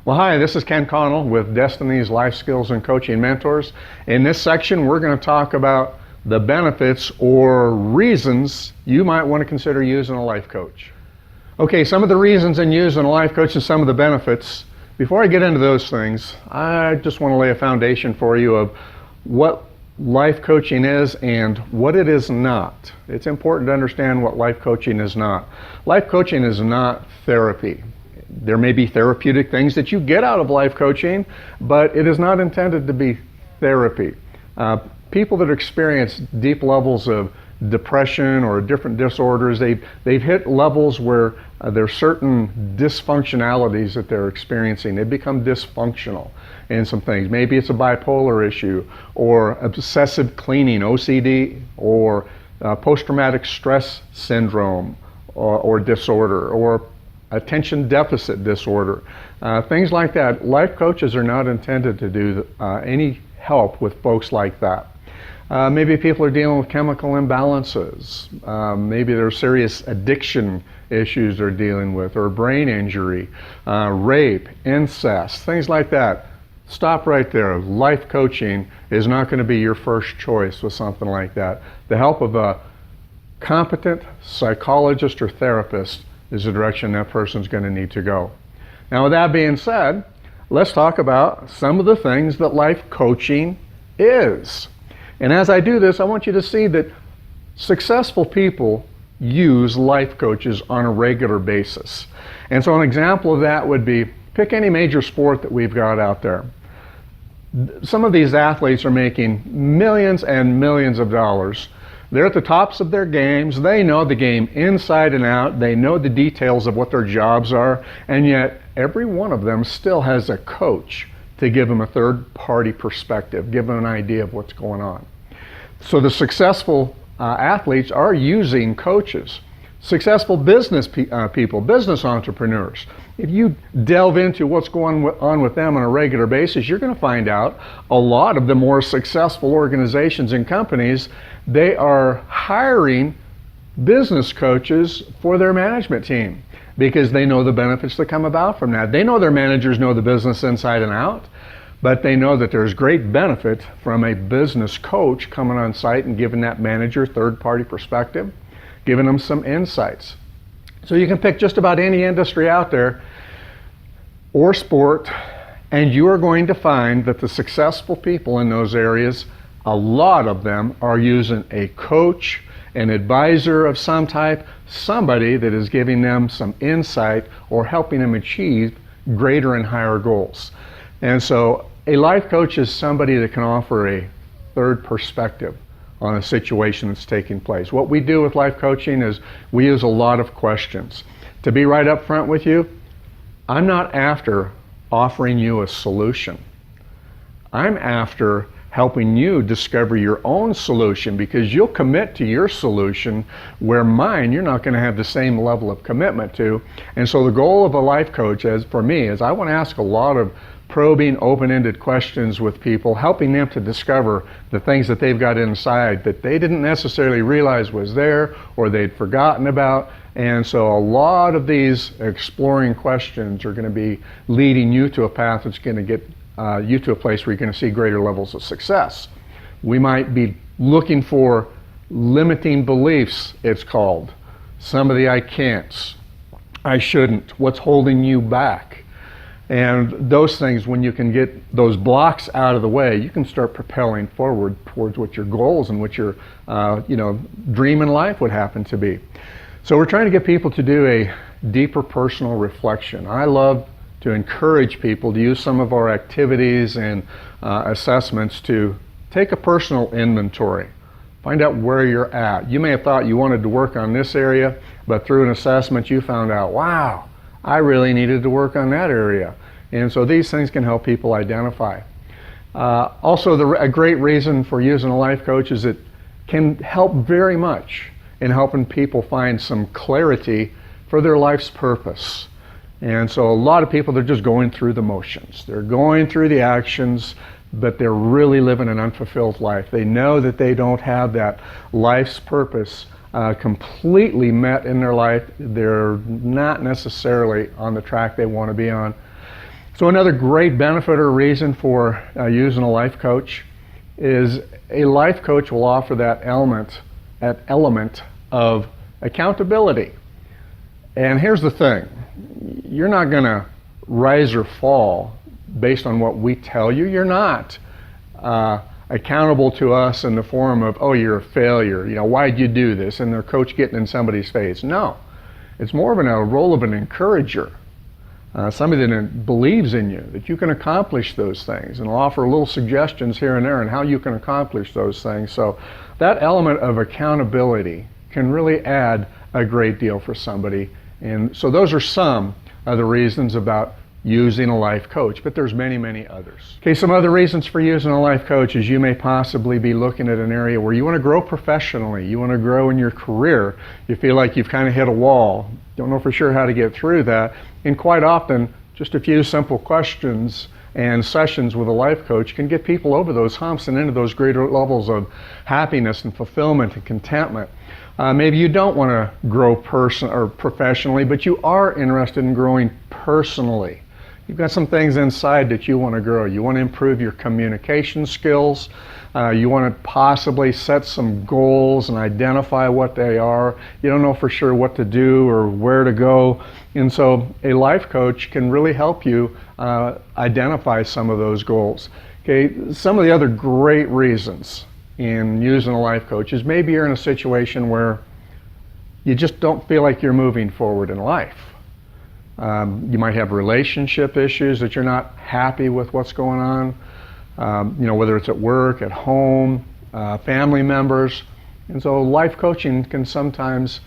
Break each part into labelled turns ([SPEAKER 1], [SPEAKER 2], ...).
[SPEAKER 1] Well, hi, this is Ken Connell with Destinies Life Skills and Coaching Mentors. In this section, we're going to talk about the benefits or reasons you might want to consider using a life coach. Okay, some of the reasons in using a life coach and some of the benefits. Before I get into those things, I just want to lay a foundation for you of what life coaching is and what it is not. It's important to understand what life coaching is not. Life coaching is not therapy. There may be therapeutic things that you get out of life coaching, but it is not intended to be therapy. People that experience deep levels of depression or different disorders, they've hit levels where there's certain dysfunctionalities that they're experiencing. They become dysfunctional in some things. Maybe it's a bipolar issue or obsessive cleaning, OCD, or post-traumatic stress syndrome or disorder, or attention deficit disorder, things like that. Life coaches are not intended to do any help with folks like that. Maybe people are dealing with chemical imbalances. Maybe there's serious addiction issues they're dealing with, or brain injury, rape, incest, things like that. Stop right there. Life coaching is not going to be your first choice with something like that. The help of a competent psychologist or therapist is the direction that person's going to need to go. Now, with that being said, let's talk about some of the things that life coaching is. And as I do this, I want you to see that successful people use life coaches on a regular basis. And so an example of that would be, pick any major sport that we've got out there. Some of these athletes are making millions and millions of dollars. They're at the tops of their games. They know the game inside and out. They know the details of what their jobs are. And yet, every one of them still has a coach to give them a third-party perspective, give them an idea of what's going on. So the successful athletes are using coaches. Successful business people, business entrepreneurs, if you delve into what's going on with them on a regular basis, you're going to find out a lot of the more successful organizations and companies, they are hiring business coaches for their management team because they know the benefits that come about from that. They know their managers know the business inside and out, but they know that there's great benefit from a business coach coming on site and giving that manager third-party perspective, giving them some insights. So you can pick just about any industry out there or sport, and you are going to find that the successful people in those areas, a lot of them are using a coach, an advisor of some type, somebody that is giving them some insight or helping them achieve greater and higher goals. And so a life coach is somebody that can offer a third perspective on a situation that's taking place. What we do with life coaching is we use a lot of questions. To be right up front with you, I'm not after offering you a solution. I'm after helping you discover your own solution, because you'll commit to your solution where mine you're not going to have the same level of commitment to. And so the goal of a life coach, as for me, is I want to ask a lot of probing, open-ended questions with people, helping them to discover the things that they've got inside that they didn't necessarily realize was there or they'd forgotten about. And so a lot of these exploring questions are going to be leading you to a path that's going to get you to a place where you're going to see greater levels of success. We might be looking for limiting beliefs, it's called. Some of the I can'ts, I shouldn't, what's holding you back. And those things, when you can get those blocks out of the way, you can start propelling forward towards what your goals and what your dream in life would happen to be. So we're trying to get people to do a deeper personal reflection. I love to encourage people to use some of our activities and assessments to take a personal inventory. Find out where you're at. You may have thought you wanted to work on this area, but through an assessment you found out, wow, I really needed to work on that area. And so these things can help people identify. Also, a great reason for using a life coach is it can help very much in helping people find some clarity for their life's purpose. And so a lot of people, they're just going through the motions. They're going through the actions, but they're really living an unfulfilled life. They know that they don't have that life's purpose completely met in their life. They're not necessarily on the track they want to be on. So another great benefit or reason for using a life coach is a life coach will offer that element of accountability. And here's the thing, you're not going to rise or fall based on what we tell you. You're not accountable to us in the form of, oh, you're a failure, why'd you do this, and their coach getting in somebody's face. No, it's more of a role of an encourager. Somebody that believes in you, that you can accomplish those things, and will offer little suggestions here and there on how you can accomplish those things. So that element of accountability can really add a great deal for somebody. And so those are some of the reasons about using a life coach, but there's many, many others. Okay, some other reasons for using a life coach is you may possibly be looking at an area where you want to grow professionally, you want to grow in your career, you feel like you've kind of hit a wall, don't know for sure how to get through that, and quite often just a few simple questions and sessions with a life coach can get people over those humps and into those greater levels of happiness and fulfillment and contentment. Maybe you don't want to grow professionally, but you are interested in growing personally. You've got some things inside that you want to grow. You want to improve your communication skills. You want to possibly set some goals and identify what they are. You don't know for sure what to do or where to go. And so a life coach can really help you identify some of those goals. Okay, some of the other great reasons in using a life coach is maybe you're in a situation where you just don't feel like you're moving forward in life. You might have relationship issues that you're not happy with what's going on, whether it's at work, at home, family members. And so life coaching can sometimes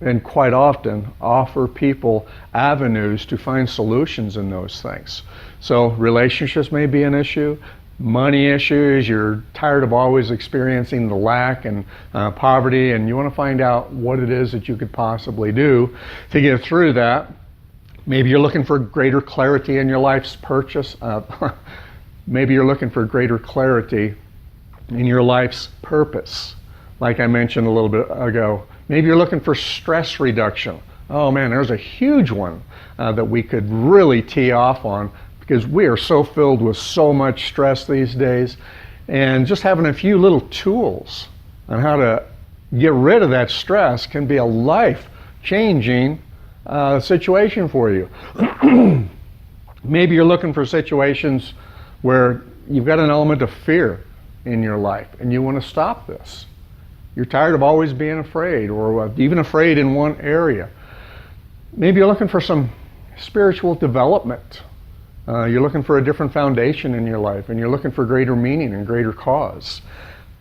[SPEAKER 1] and quite often offer people avenues to find solutions in those things. So relationships may be an issue, money issues, you're tired of always experiencing the lack and poverty, and you want to find out what it is that you could possibly do to get through that. Maybe you're looking for greater clarity in your life's purpose. Maybe you're looking for greater clarity in your life's purpose, like I mentioned a little bit ago. Maybe you're looking for stress reduction. Oh man, there's a huge one that we could really tee off on, because we are so filled with so much stress these days. And just having a few little tools on how to get rid of that stress can be a life-changing situation for you. Maybe you're looking for situations where you've got an element of fear in your life and you want to stop this. You're tired of always being afraid, or even afraid in one area. Maybe you're looking for some spiritual development. You're looking for a different foundation in your life, and you're looking for greater meaning and greater cause.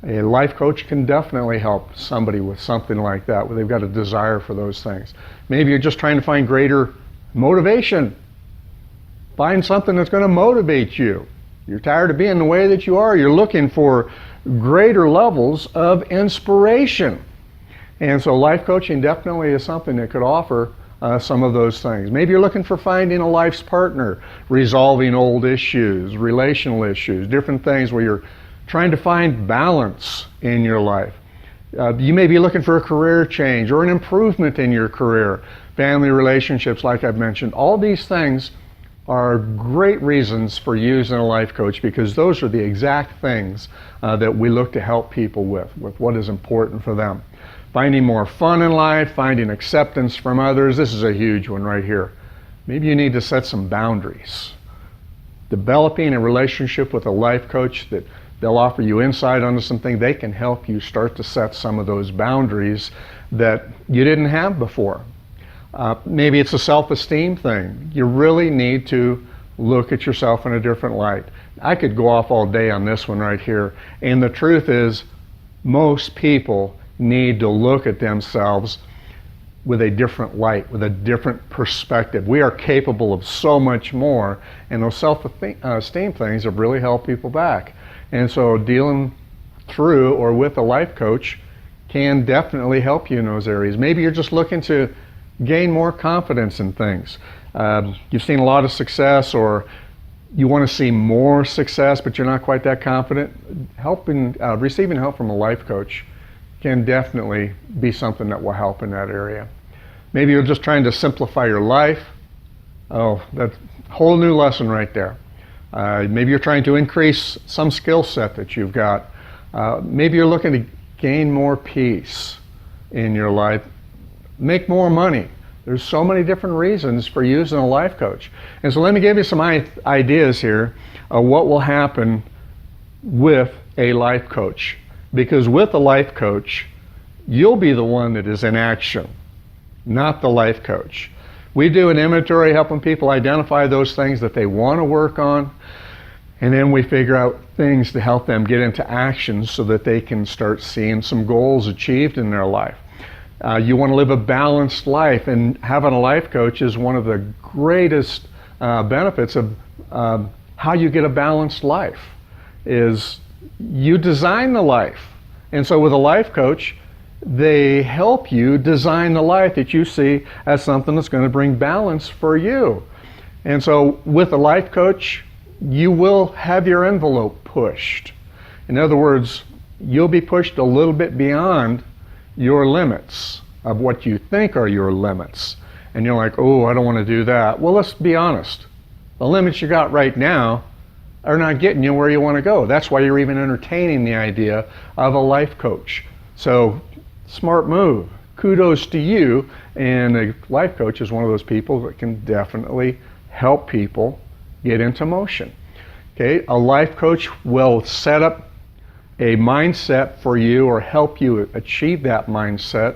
[SPEAKER 1] A life coach can definitely help somebody with something like that, where they've got a desire for those things. Maybe you're just trying to find greater motivation. Find something that's going to motivate you. You're tired of being the way that you are. You're looking for greater levels of inspiration. And so life coaching definitely is something that could offer some of those things. Maybe you're looking for finding a life's partner, resolving old issues, relational issues, different things where you're trying to find balance in your life. You may be looking for a career change or an improvement in your career, family relationships, like I've mentioned. All these things are great reasons for using a life coach, because those are the exact things that we look to help people with what is important for them. Finding more fun in life, finding acceptance from others. This is a huge one right here. Maybe you need to set some boundaries. Developing a relationship with a life coach that they'll offer you insight onto something. They can help you start to set some of those boundaries that you didn't have before. Maybe it's a self-esteem thing. You really need to look at yourself in a different light. I could go off all day on this one right here. And the truth is, most people need to look at themselves with a different light, with a different perspective. We are capable of so much more, and those self-esteem things have really helped people back. And so dealing through or with a life coach can definitely help you in those areas. Maybe you're just looking to gain more confidence in things. You've seen a lot of success, or you want to see more success, but you're not quite that confident. Receiving help from a life coach can definitely be something that will help in that area. Maybe you're just trying to simplify your life. Oh, that's a whole new lesson right there. Maybe you're trying to increase some skill set that you've got. Maybe you're looking to gain more peace in your life, make more money. There's so many different reasons for using a life coach. And so let me give you some ideas here of what will happen with a life coach. Because with a life coach, you'll be the one that is in action, not the life coach. We do an inventory helping people identify those things that they want to work on, and then we figure out things to help them get into action so that they can start seeing some goals achieved in their life. You want to live a balanced life, and having a life coach is one of the greatest benefits of how you get a balanced life, is you design the life. And so with a life coach, they help you design the life that you see as something that's going to bring balance for you. And so with a life coach, you will have your envelope pushed. In other words, you'll be pushed a little bit beyond your limits of what you think are your limits. And you're like, oh, I don't want to do that. Well, let's be honest. The limits you got right now are not getting you where you want to go. That's why you're even entertaining the idea of a life coach. So, smart move. Kudos to you. And a life coach is one of those people that can definitely help people get into motion. Okay, a life coach will set up a mindset for you or help you achieve that mindset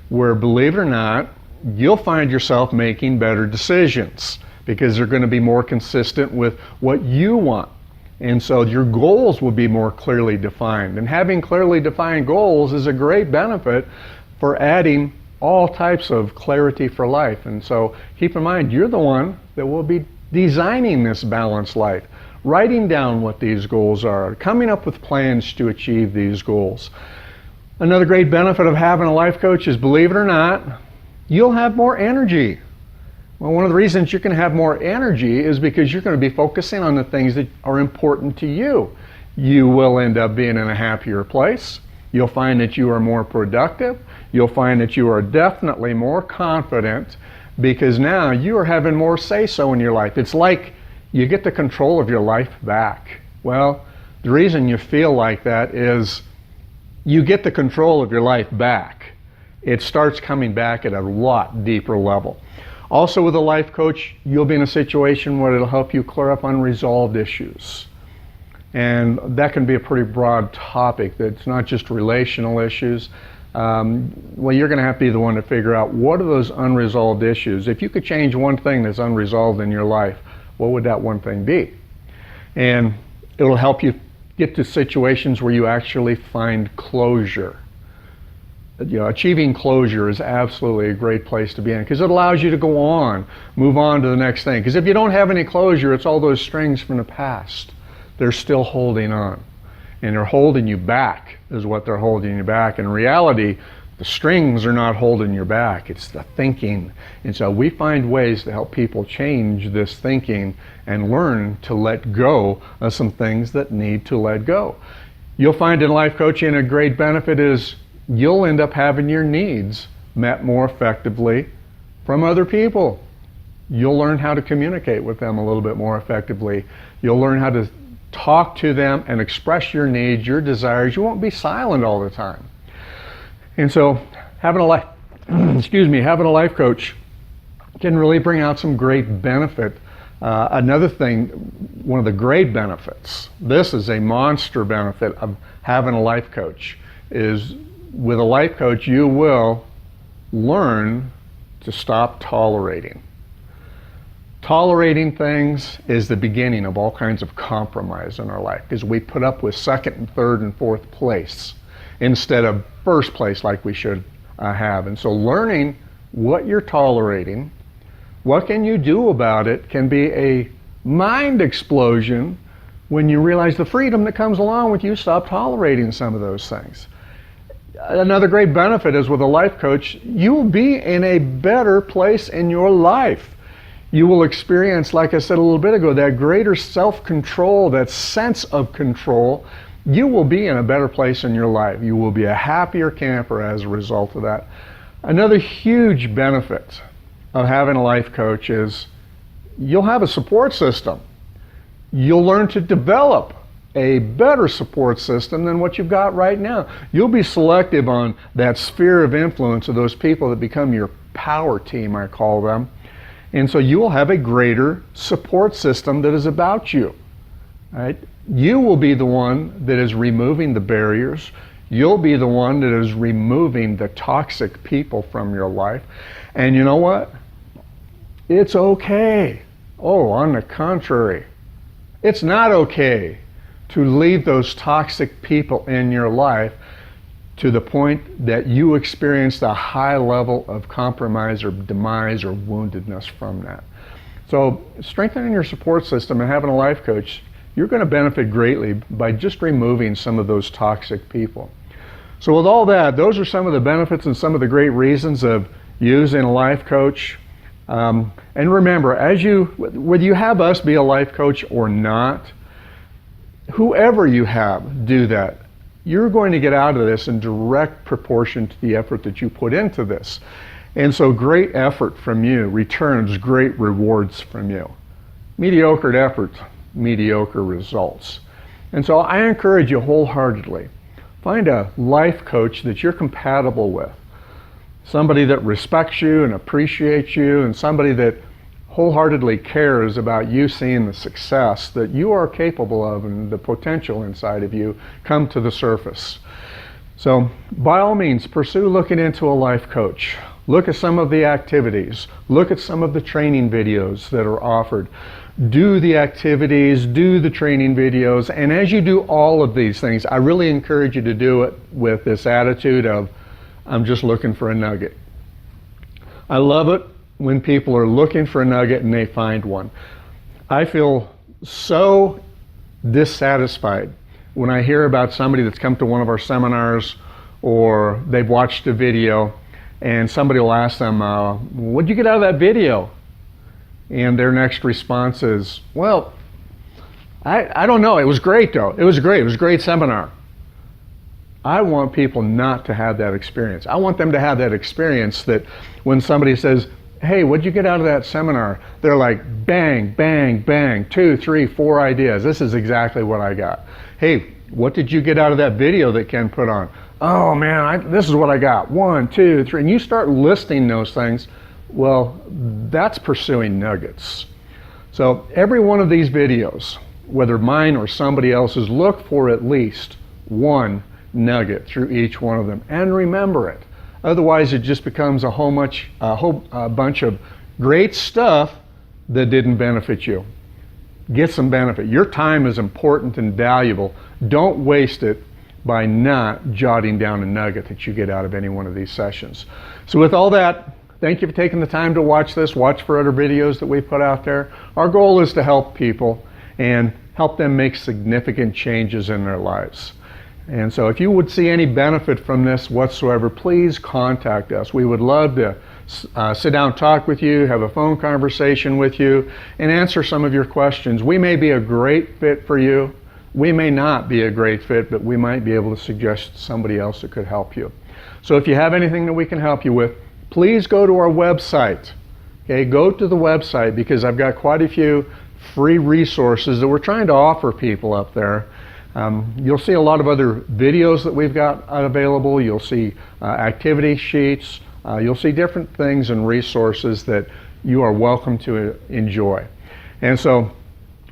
[SPEAKER 1] where, believe it or not, you'll find yourself making better decisions because they're going to be more consistent with what you want. And so your goals will be more clearly defined. And having clearly defined goals is a great benefit for adding all types of clarity for life. And so keep in mind, you're the one that will be designing this balanced life, writing down what these goals are, coming up with plans to achieve these goals. Another great benefit of having a life coach is, believe it or not, you'll have more energy. Well, one of the reasons you can have more energy is because you're going to be focusing on the things that are important to you. You will end up being in a happier place. You'll find that you are more productive. You'll find that you are definitely more confident because now you are having more say-so in your life. It's like you get the control of your life back. Well, the reason you feel like that is you get the control of your life back. It starts coming back at a lot deeper level. Also with a life coach, you'll be in a situation where it'll help you clear up unresolved issues. And that can be a pretty broad topic. That's not just relational issues. Well, you're going to have to be the one to figure out what are those unresolved issues. If you could change one thing that's unresolved in your life, what would that one thing be? And it'll help you get to situations where you actually find closure. You know, achieving closure is absolutely a great place to be in because it allows you to go on, move on to the next thing. Because if you don't have any closure, it's all those strings from the past. They're still holding on. And they're holding you back is what they're holding you back. In reality, the strings are not holding you back. It's the thinking. And so we find ways to help people change this thinking and learn to let go of some things that need to let go. You'll find in life coaching a great benefit is you'll end up having your needs met more effectively from other people. You'll learn how to communicate with them a little bit more effectively. You'll learn how to talk to them and express your needs, your desires. You won't be silent all the time. And so having a life, having a life coach can really bring out some great benefit. Another thing, one of the great benefits, this is a monster benefit of having a life coach, is with a life coach you will learn to stop tolerating. Tolerating things is the beginning of all kinds of compromise in our life because we put up with second and third and fourth place instead of first place like we should have. And so learning what you're tolerating, what can you do about it, can be a mind explosion when you realize the freedom that comes along with you stop tolerating some of those things. Another great benefit is with a life coach, you will be in a better place in your life. You will experience, like I said a little bit ago, that greater self-control, that sense of control. You will be in a better place in your life. You will be a happier camper as a result of that. Another huge benefit of having a life coach is you'll have a support system. You'll learn to develop a better support system than what you've got right now. You'll be selective on that sphere of influence of those people that become your power team, I call them. And so you will have a greater support system that is about you. Right? You will be the one that is removing the barriers. You'll be the one that is removing the toxic people from your life. And you know what? It's okay. Oh, on the contrary, it's not okay to leave those toxic people in your life to the point that you experienced a high level of compromise or demise or woundedness from that. So strengthening your support system and having a life coach, you're going to benefit greatly by just removing some of those toxic people. So with all that, those are some of the benefits and some of the great reasons of using a life coach. And remember, whether you have us be a life coach or not, whoever you have do that, you're going to get out of this in direct proportion to the effort that you put into this. And so great effort from you returns great rewards from you. Mediocre effort, mediocre results. And so I encourage you wholeheartedly, find a life coach that you're compatible with. Somebody that respects you and appreciates you, and somebody that wholeheartedly cares about you seeing the success that you are capable of and the potential inside of you come to the surface. So by all means, pursue looking into a life coach. Look at some of the activities. Look at some of the training videos that are offered. Do the activities, do the training videos, and as you do all of these things, I really encourage you to do it with this attitude of, I'm just looking for a nugget. I love it when people are looking for a nugget and they find one. I feel so dissatisfied when I hear about somebody that's come to one of our seminars or they've watched a video and somebody will ask them, what'd you get out of that video? And their next response is, well, I don't know, it was great though. It was a great seminar. I want people not to have that experience. I want them to have that experience that when somebody says, hey, what'd you get out of that seminar? They're like, bang, bang, bang, 2, 3, 4 ideas. This is exactly what I got. Hey, what did you get out of that video that Ken put on? Oh man, this is what I got. 1, 2, 3. And you start listing those things. Well, that's pursuing nuggets. So every one of these videos, whether mine or somebody else's, look for at least one nugget through each one of them. And remember it. Otherwise, it just becomes a whole bunch of great stuff that didn't benefit you. Get some benefit. Your time is important and valuable. Don't waste it by not jotting down a nugget that you get out of any one of these sessions. So with all that, thank you for taking the time to watch this. Watch for other videos that we put out there. Our goal is to help people and help them make significant changes in their lives. And so if you would see any benefit from this whatsoever, please contact us. We would love to sit down, talk with you, have a phone conversation with you, and answer some of your questions. We may be a great fit for you. We may not be a great fit, but we might be able to suggest somebody else that could help you. So if you have anything that we can help you with, please go to our website. Okay, go to the website because I've got quite a few free resources that we're trying to offer people up there. You'll see a lot of other videos that we've got available. You'll see activity sheets. You'll see different things and resources that you are welcome to enjoy. And so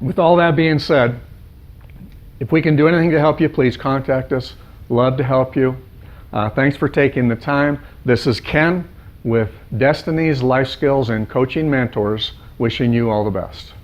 [SPEAKER 1] with all that being said, if we can do anything to help you, please contact us. Love to help you. Thanks for taking the time. This is Ken with Destinies, Life Skills, and Coaching Mentors, wishing you all the best.